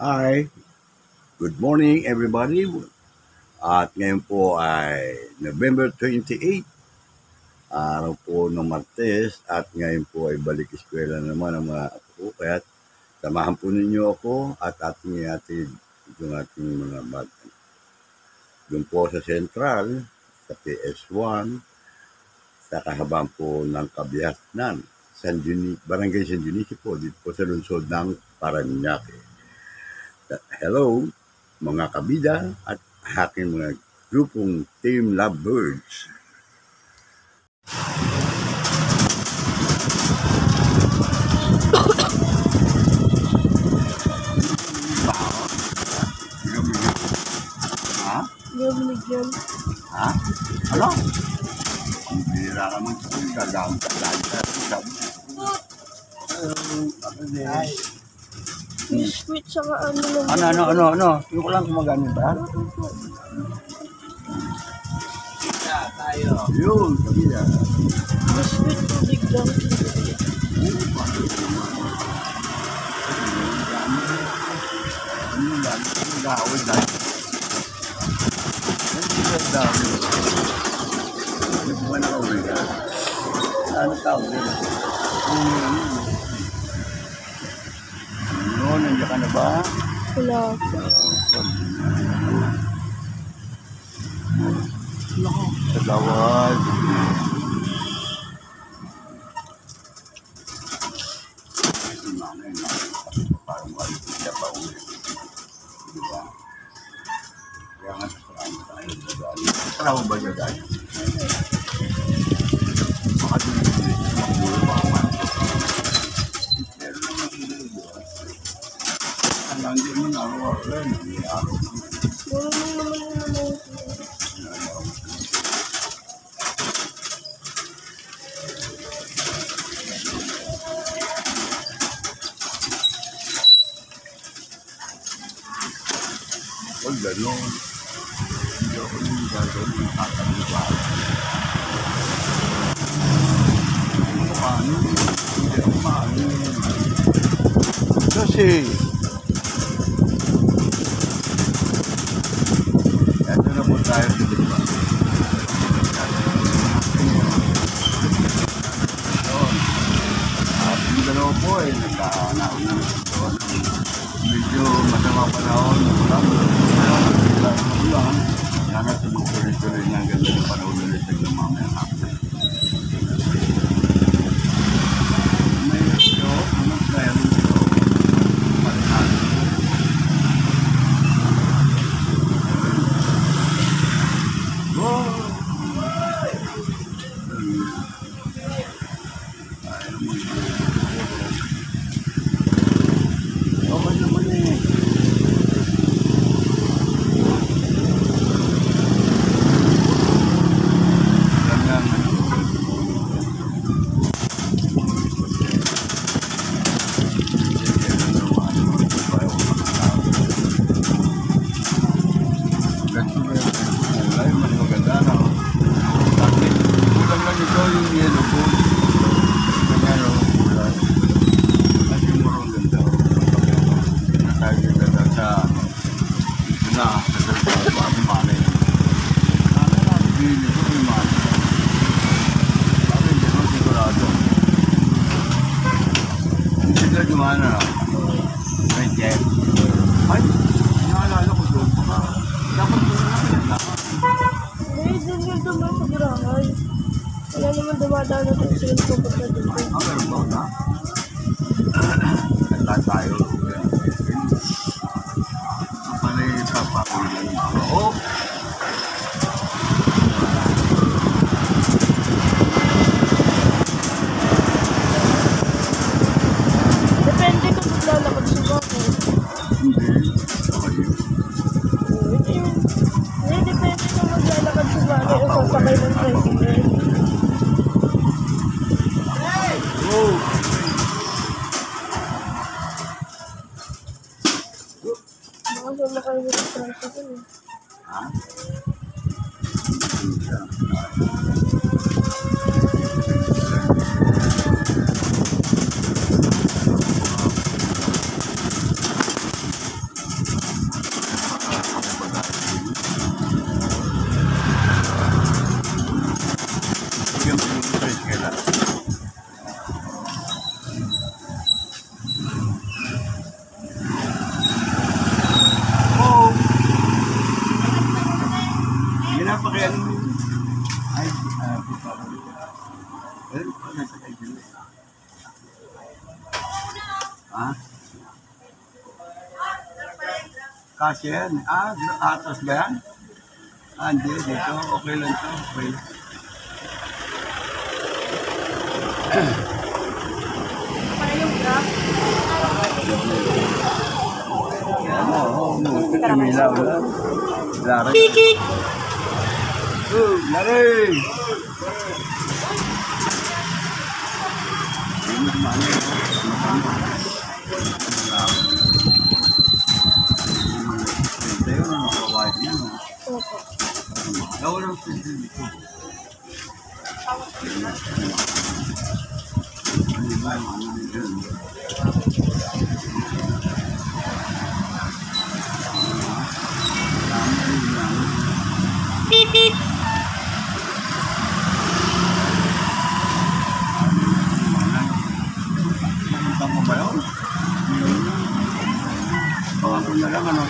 Hi, good morning everybody. At ngayon po ay November 28, araw po ng Martes at ngayon po ay balik eskwela naman ang mga apo ko. Kaya samahan po ninyo ako at ating ihatid yung ating mga bag. Doon po sa Central, sa PS1, sa kahabang po ng Kabiasnan, Barangay San Dionisio po, dito po sa lungsod ng Parañaque. Hello, mga kabida at aking mga grupong Team Lovebirds. Ha? Hindi ako binigyan. Ha? Ano? Ang bira naman sa kong gagamit ka lagi sa sabi. Biscuit saka ano lang. Ano? Yung ko lang kumagamit ba? Yun, kabila. Biscuit tubig lang. Ano lang? Gawin lang. Ang dami. Hindi ko ba nakauwi ka? Ano tawag yun? Nandiyan ka na ba? Wala pa. Sa gawad. Parang walit siya pa uwi. Diba? Kaya nga sasaraan tayo sa gawad. Sasaraan mo ba niya dahil? Baka doon yung ulit. Magbulo pa ako man. Pero naman hindi ba? Ang langin mo na ako. Nangyayaro. Wala naman yung naman. Huwag gano'n. Hindi ako yung gagawin ng kakaliwala. Ano paano? Hindi ako paano. Kasi, eto na po tayo sa diba. At yung dalawa po ay nagkanaon na doon. Medyo masama panahon. Ulan. Sana tumutuloy-tuloy na ganda ng panahon ulit sa mamaya hapon. May ito, anong meron ito? Palitan. Wow! Ayaw mo yun. Okay naman eh. Gimana? May jet. Ay, naalala ko doon. Dapat doon na yan. Hindi, doon yung dumaan sa barangal. Wala naman dumadaan na doon sila pupunta dito. Meron ba na? Kanta tayo. Ang panay papakulan. Oo. Depende kung maglalakad sa bahay. Hindi. Okay. Hindi, depende kung maglalakad sa bahay o sasakay ng tricycle. Oh! Baka sumakay ng tricycle eh. Ha? Kasya yan. Atas ba yan? Hindi, dito. Okay lang to. Okay. Para yung graph. Tumilaw na. Lari. Lari! Opo.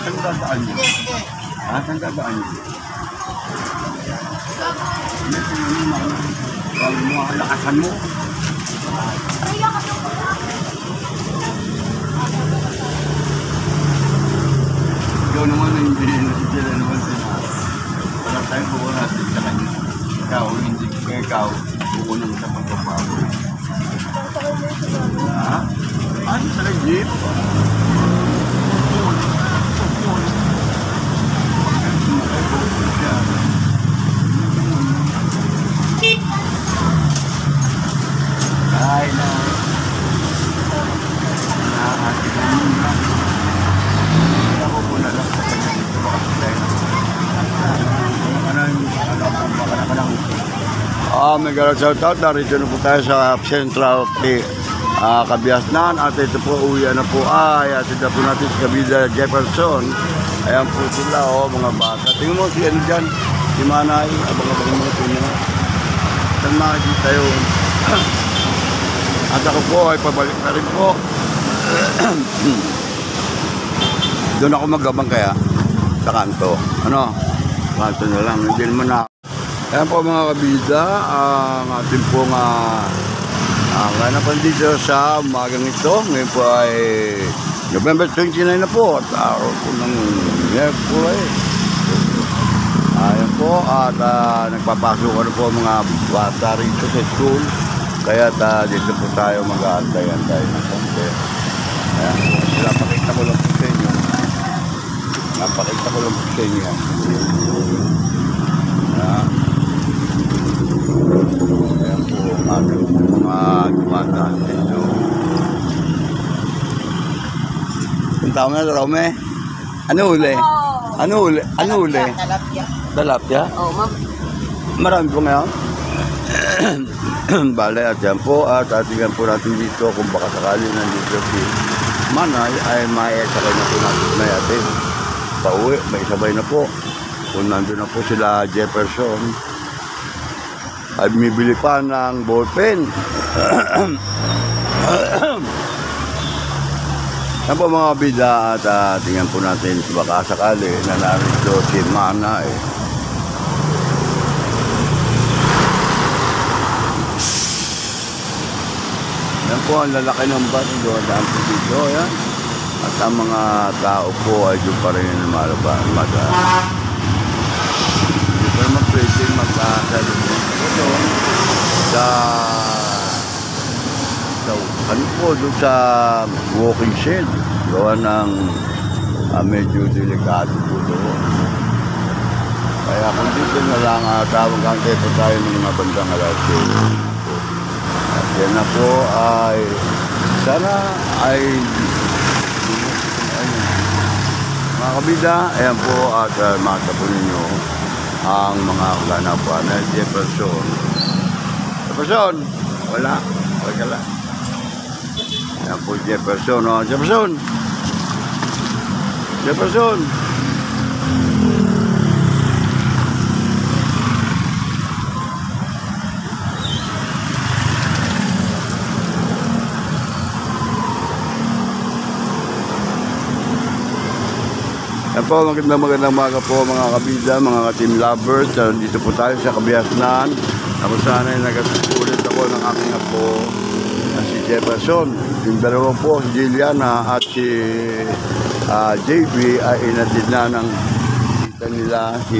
Saan dadaan niyo? Saan dadaan niyo? Bago mo ang lakasan mo. Ikaw naman yung sila naman sila. Wala tayong bukunasin sa kanya. Ikaw, hindi ka ikaw, bukunan sa pagpapago. Ano sa jeep? Ay, na. Ako po na lang sa kanya dito. Mega shoutout. Narito na po tayo sa Central Kabiasnan. At ito po, uwi na po ay atid na po natin sa Kabida Jefferson. Ayan po sila, mga bata. Tingnan mo si ano dyan, si Manay. Abang-abang mo ito niya. Saan makikita yun? At ako po ay pabalik na rin po. Doon ako magabang kaya sa kanto. Ano? Kanto na lang. Hindi naman na. Ayan po mga kabida. Ang ating pong kanapan dito sa umagang ito. Ngayon po ay November 29 na po. At araw po ng Mercury. Ayan po. At nagpapasok na po mga bata rito sa school. Kaya dito po tayo mag-aantay-antay ng konti. Ayan po. Napakita ko lang po sa inyo. Napakita ko lang po sa inyo. Ayan. Ayan po. Ating mga dumadaan dito. Ang tao na, Rome? Ano uli? Ano uli? Ano uli? Talapia. Talapia? Oo, ma'am. Marami po ngayon. Bale at yan po at atingan po natin dito kung baka sakali nandito si Manay ay maesakay na po natin na yatin. Pauwi, may sabay na po. Kung nandun na po sila Jefferson ay bumibili pa ng ballpen. Yan po mga bida at tingnan po natin kung baka sakali na narito si Manay. Yan po ang lalaki ng bus doon daan po dito. Yan. At ang mga tao po ay doon pa rin lumalabas. Hindi pa naman pwede magkasalubong ako doon sa ano po doon sa walking shed. Gawa ng medyo delikado po doon. Kaya kung dito na lang tawag-antay po tayo ng mga bandang alas. At yan na po ay sana ay mga kabida, ayan po at makita po ninyo ang mga kaganapan na Jefferson. Jefferson! Wala. Wala. Ayan po Jefferson. Oh. Jefferson! Jefferson! Yan po, magandang umaga po mga kabida, mga ka-team lovers. Dito po tayo sa Kabiasnan. Ako sana ay nagasusulit ako ng aking apo na si Jefferson. Yung dalawa po, si Juliana at si JB ay inatid na ng tita nila si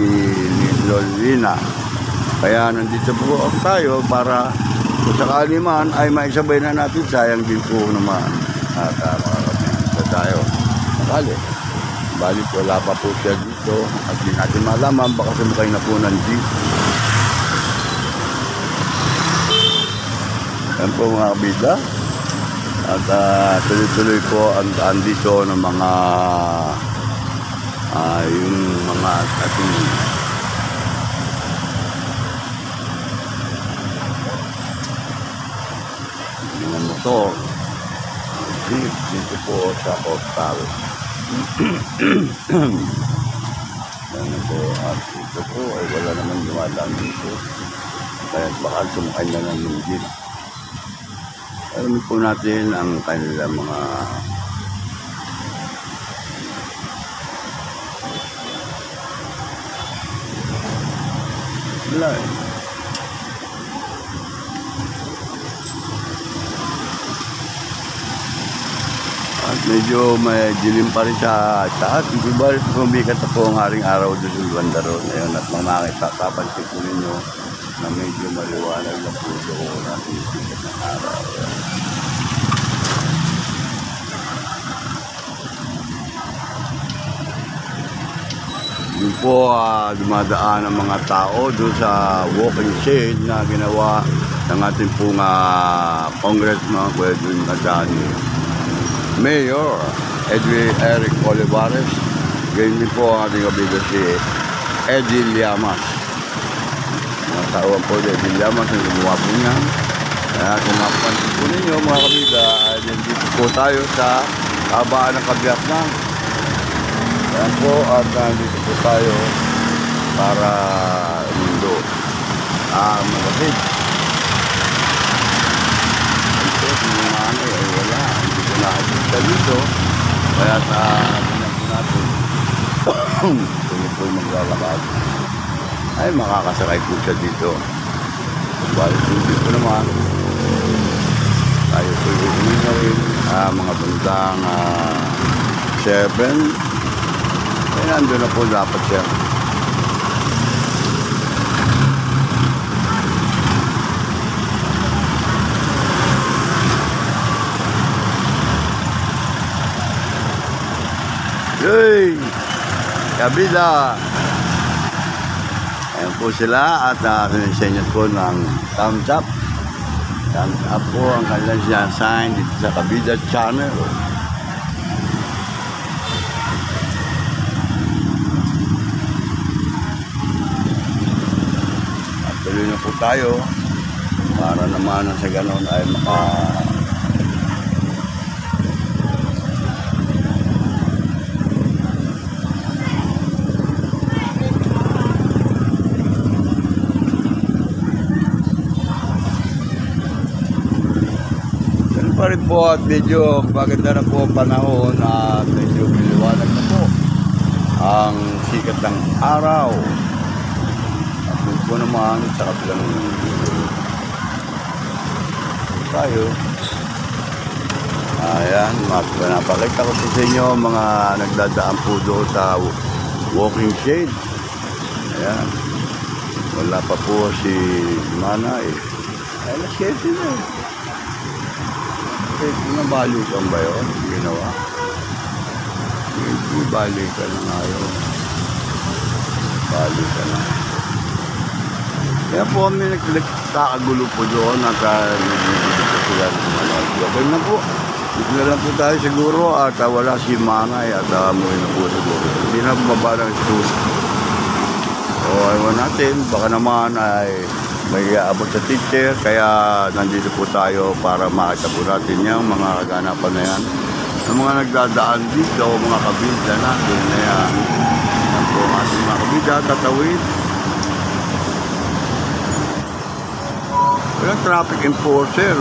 Lolina. Kaya nandito po tayo para kung sakali man ay maisabay na natin, sayang din po naman at makakapita tayo sakali. Balik wala pa po siya dito at di natin malaman, baka sumakay na po ng jeep. Yan po mga kabida. At tuloy-tuloy po ang daan dito ng mga yung mga ating mga motor jeep dito po sa postal. Yan po, at ito po ay wala naman dumadaan dito, kaya baka sumakay na lang ng jeep. Alam po natin ang kanilang mga wala eh. At medyo may dilim pa rin sa taas. Hindi ba kumikat na po ang haring araw doon sa banda roon ngayon at makakita kapansin po ninyo na medyo maliwanag na po doon ang sikat ng araw. Yun po dumadaan ang mga tao doon sa walking shade na ginawa ng ating pong congressman Edwin Madani, Mayor Edwin Eric Olivares. Ganyan din po ang ating kabida si Eddie Llamas. Mga tauhan po ni Eddie Llamas ang gumawa po niya. Kaya kung mapansin po ninyo mga kabida, nandito po tayo sa kabaan ng Kabiyak na. Yan po, at nandito po tayo para mundo malapit. Ito, yung ano ay wala, hindi ko nakakita dito. Kaya ganyan po natin. Kung po maglalakad ay makakasakay po siya dito. Balik hindi po naman tayo po yung na rin mga bandang 7. Ay, nandun na po dapat siya. Yay! Kabila! Ayan po sila at sinisenyas po ng thumbs up. Thumbs up po ang kanilang sign dito sa Kabida Channel. Tuloy na po tayo para naman sa ganon ay ganun pa rin po at medyo maganda na po ang panahon at medyo biliwanag na po ang sikat ng araw. Po naman sa kabilang tayo. Ayan, napakita ko sa inyo mga nagdadaan po doon sa walking shade. Ayan, wala pa po si Mana eh. Ay, naskete na eh. Nabalikan ba yun? Ginawa? Balikan na nga yun. Balikan na. Kaya po kami nagkakagulo po doon at nagkakagulo sila ng mga okay na po. Dito na lang po tayo siguro at wala si Manay at amoy na po siguro. Hindi na bumaba ng studio. So ayaw natin, baka naman ay may aabot sa teacher. Kaya nandito po tayo para makita po natin yung mga kaganapan na yan. Ang mga nagdadaan dito, mga kabida natin na yan. Yan po ang ating mga kabida, tatawid. Walang traffic enforcer.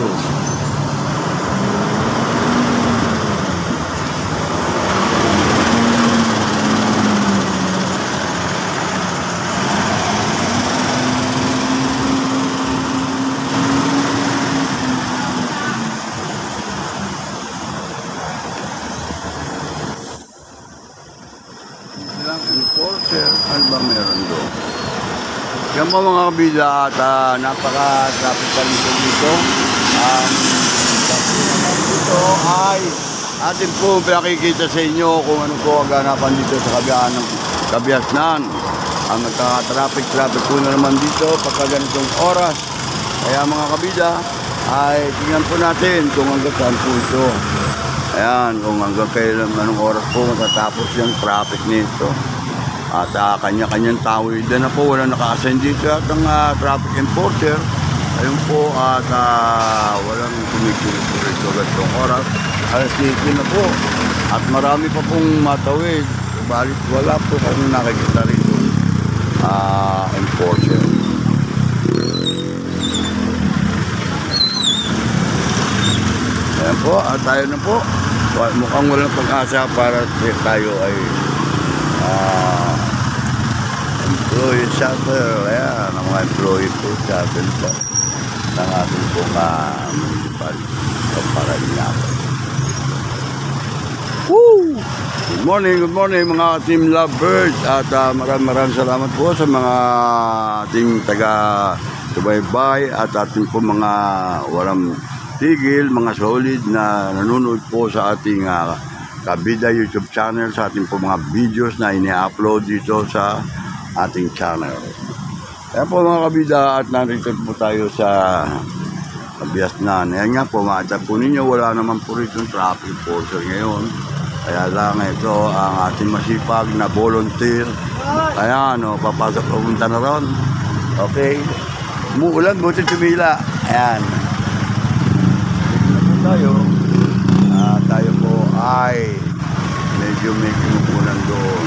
enforcer. Ano ba meron doon? Yan po mga kabida at napaka-traffic pa dito. Ito ay atin po pinakikita sa inyo kung ano po ang ganapan dito sa kabiyaan ng Kabiasnan. Ang magka-traffic po na naman dito pagka ganitong oras. Kaya mga kabida ay tingnan po natin kung hanggang saan po ito. Ayan, kung hanggang kailan anong oras po matatapos yung traffic nito. At kanya-kanyang tawidan na po, wala naka-assign dito at ang traffic enforcer. Ayun po at walang tumikilig po rito ganitong oras. Alas 7 na po at marami pa pong matawid. Balit wala po kami nakikita rito enforcer. Ayan po at tayo na po. Mukhang walang pag-asa para tayo ay employee shuttle. Ayan, ang mga employee po shuttle po ng ating pong municipal o Parañaque. Woo! Good morning mga team lovers at maraming salamat po sa mga ating taga-subaybay at ating po mga walang tigil, mga solid na nanonood po sa ating Kabida YouTube channel, sa ating po mga videos na ini-upload dito sa ating channel. Kaya po mga kabida at narito po tayo sa Kabiasnan. Ayan nga po, makita po ninyo, wala naman po rito traffic enforcer ngayon. Kaya lang ito ang ating masipag na volunteer. Ayan, papasok pupunta na ron. Okay. Umuulan, buti tumila. Ayan. Dito na po tayo. Tayo po ay medyo may kinukunan doon.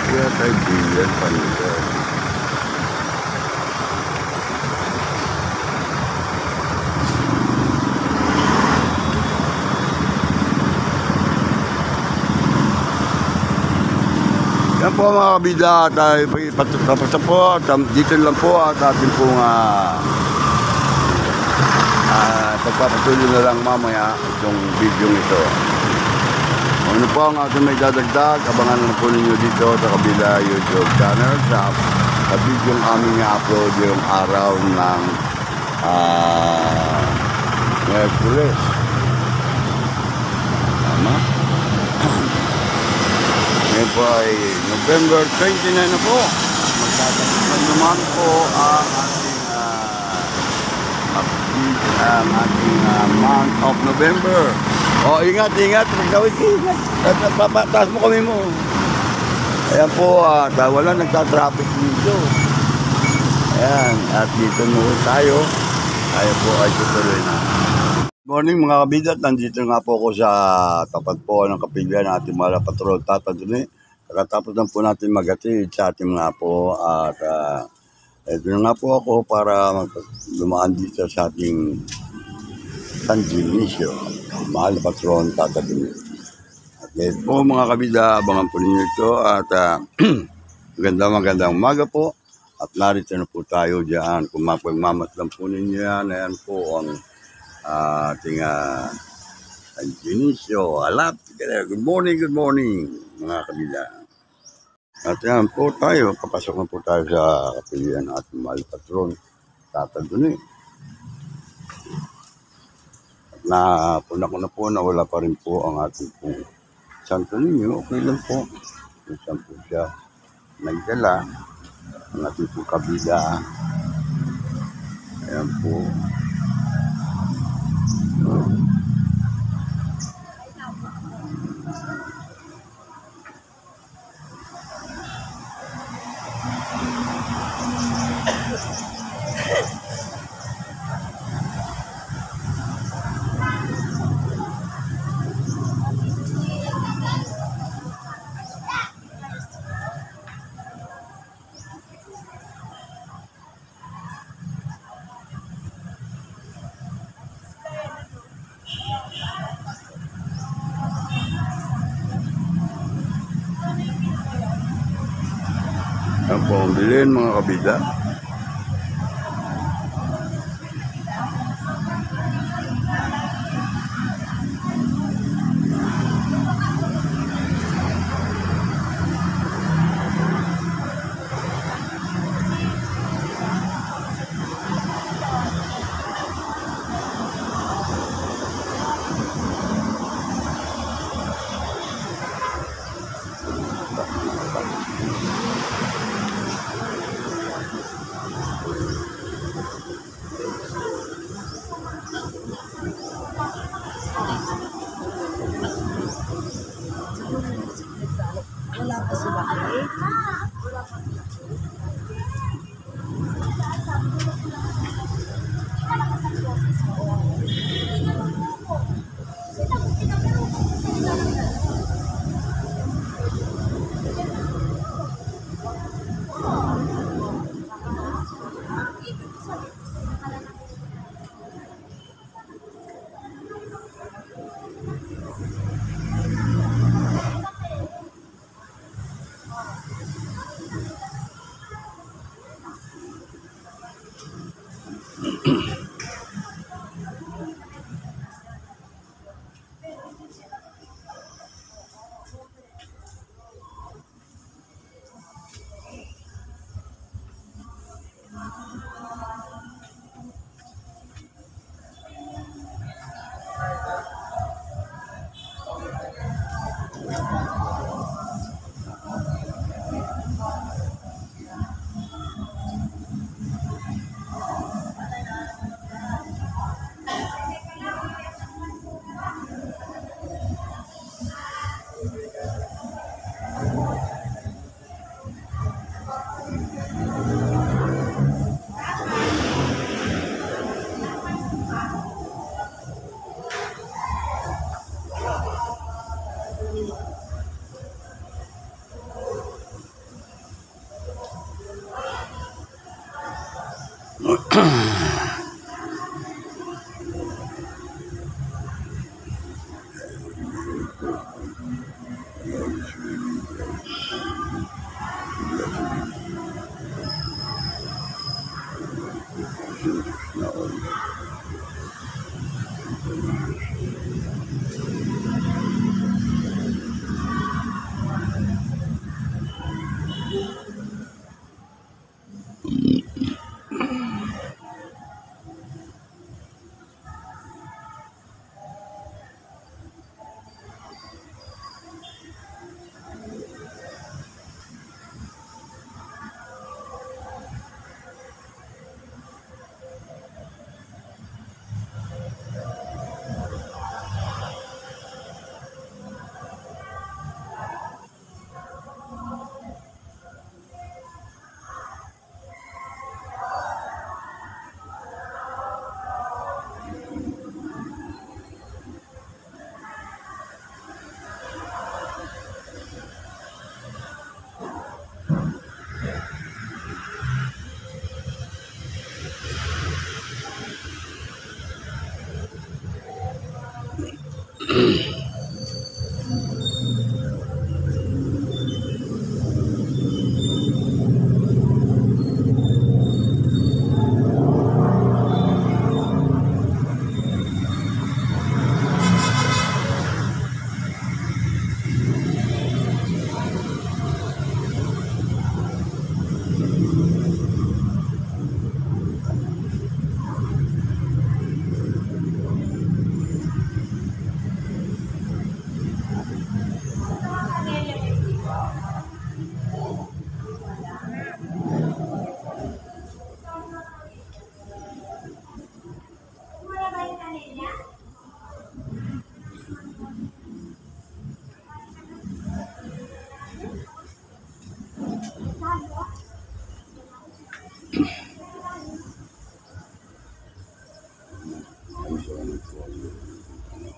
Kaya tayo bilyan pa nito. Yan po mga kabida, tayo tapos na po, dito lang po at ating pong pagpapatuloy na lang mamaya itong video ito. Ano po ang ating may dadagdag, abangan na po ninyo dito sa Kabida YouTube channel sa video yung aming upload yung araw ng Merkules. Tama? Ngayon po ay November 29 na po. Magtatapos na naman po ang ating month of November. Ingat. Magkawit, ingat. Taas mo kami mo. Ayan po, wala nagtatraffic dito. Ayan, at dito mo tayo. Tayo po ay tutuloy na. Good morning mga kabidat, nandito nga po ako sa tapat po ng kapilya ng ating mga patrol Tataduni. Katapos lang po natin maghatid sa ating mga po at ito na nga po ako para dumaan dito sa ating San Dionisio, mahal na patron Tataduni. At ngayon po mga kabida, abangan po ninyo ito at magandang umaga po at narito na po tayo dyan. Kung mapagmamasdan po ninyo yan, ayan po ang ating San Dionisio. Good morning mga kabila. At yan po tayo, papasok na po tayo sa kapilian ng ating mahal patron Tataduni. At napuna ko na po na wala pa rin po ang ating pong Santo Niño. Okay lang po kung saan po siya nagdala ang ating pong kabila. Ayan po. Ang pambilin mga kabida.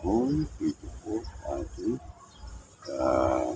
Panahon, ito po ating ah,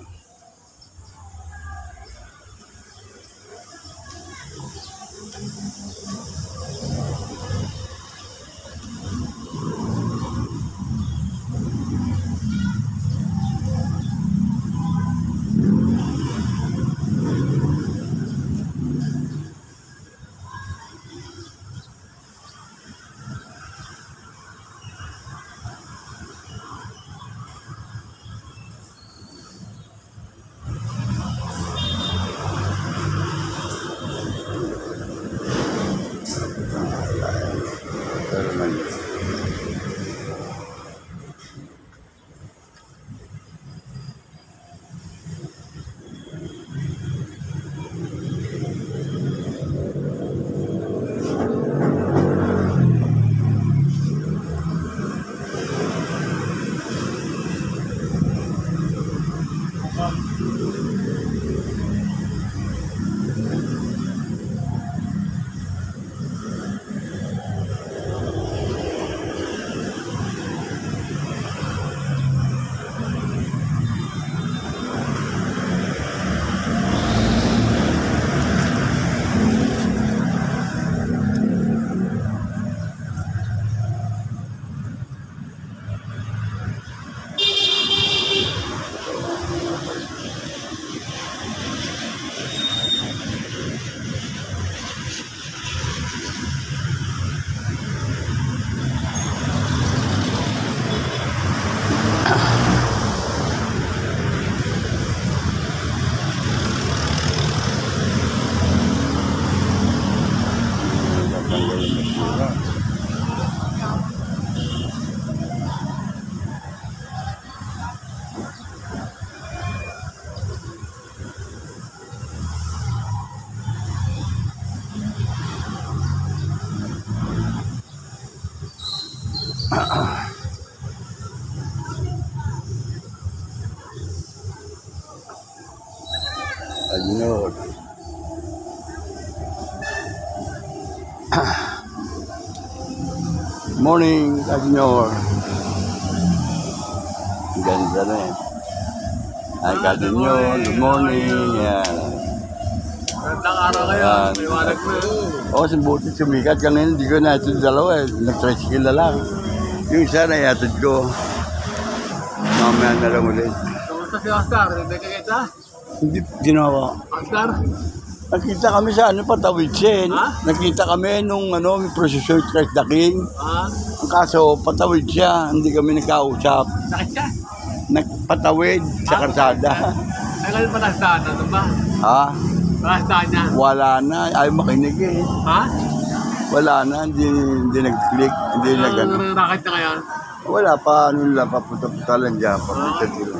Tanggal ang basura. Ayun. Morning, Kasinyor. Ganda na eh. Ay, Kasinyor, good morning. Yan. Magandang araw kayo. Yan. May walag mo. Oo, buti sumikat ka ngayon. Hindi ko na ito dalawa eh. Nag-tricycle na lang. Yung isa na yatid ko. Mamaya na lang ulit. Kamusta si Oscar? Hindi ka kita? Hindi ginawa. Oscar? Nakita kami sa Patawid siya. Ha? Nakita kami nung may procession Christ the King. Ah, Ang kaso, patawid siya. Hindi kami nagkausap. sakit ka? Nagpatawid sa karsada. Ay, ngayon pa nasaan? Ano ba? Ha? Nasaan niya? Wala na. Ay, makinig eh. Ha? Wala na. Hindi nag-click. Hindi nag Nakakit na ngayon? Wala pa. Ano lang. Papunta-punta lang dyan. Papunta sila.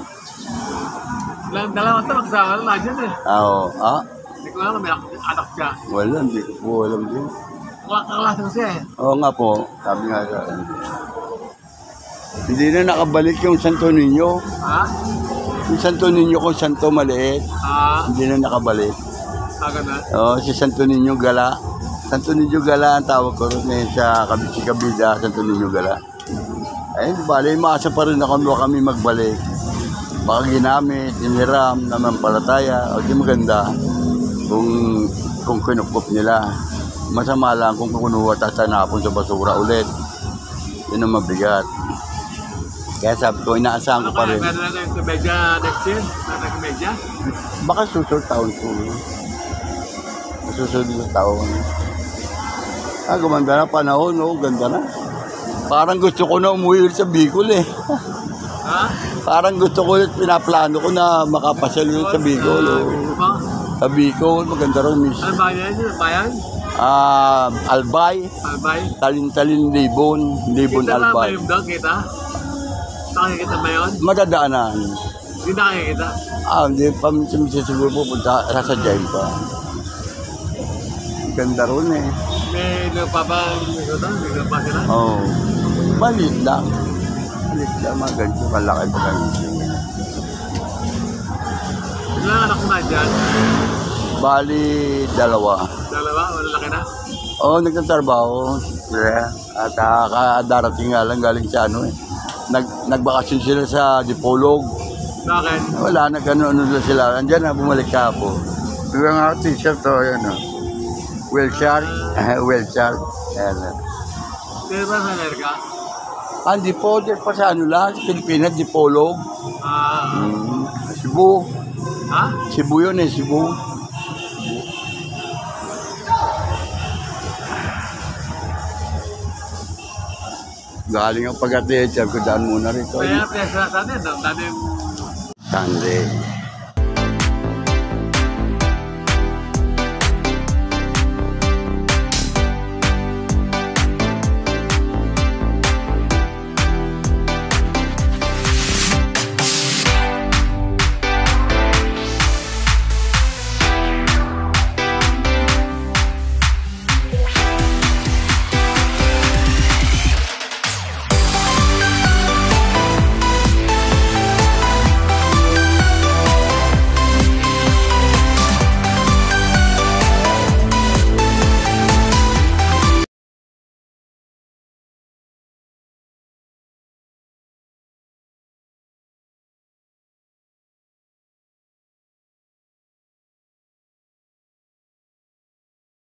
Dalawa ito, magsama na dyan eh. Oo. Hindi ko alam, may anak siya. Wala. Hindi ko po alam din. Kaklase ko siya eh. Oo nga po. Sabi nga sa hindi na nakabalik yung Santo Niño. Ha? Yung Santo Niño ko, Santo Maliit. Hindi na nakabalik. Ganun. Oo, si Santo Niño Gala. Santo Niño Gala ang tawag ko rin eh, sa Kabida, Santo Niño Gala. Ayun, bali, maasa pa rin ako baka kami magbalik. Baka ginamit, iniram, naman palataya, o di maganda kung kinukup nila. Masama lang kung kukunuha tatanapon sa basura ulit. Yun ang mabigat. Kaya sabi ko, inaasahan ko pa rin. Meron na yung komedya next year? Komedya? Baka susunod taon ko. Susunod na taon. Gumanda na panahon, no? Ganda na. Parang gusto ko na umuwi ulit sa Bicol eh. Ha? Parang gusto ko ulit, pinaplano ko na makapasyal ulit sa Bicol. Oh. Sa Bicol, maganda rin miss. Ano ba yan? Ano ba yan? Albay, Albay? Talin-Talin, Libon Kita ba Albay. yung dog? Kita? Nakikita ba yun? Madadaanan. Hindi nakikita. Hindi pa minsan siguro pupunta, sasadyain pa. Ganda rin eh. May lupa ba? May lupa sila? Oo. Maliit lang. Maliit lang, mga ganito kalaki pa kami. Ilang anak mo na dyan? Bali, dalawa. Dalawa? Malalaki na? Oo, nagtatrabaho. Yeah. At darating nga lang galing sa nagbakasyon sila sa Dipolog. Bakit? Wala, nag-ano lang sila. Andiyan na, bumalik ka po. Yung nga t-shirt to, yan o. Wilshire. Wilshire. Ayan. Sino ba sa Amerika? Hindi po, di pa sa lang, sa Pilipinas, Dipolog. Cebu. Ha? Cebu yun eh, Cebu. Galing ang pag-atid, sabi ko daan muna rito. Kaya presa sa atin, dati Sunday.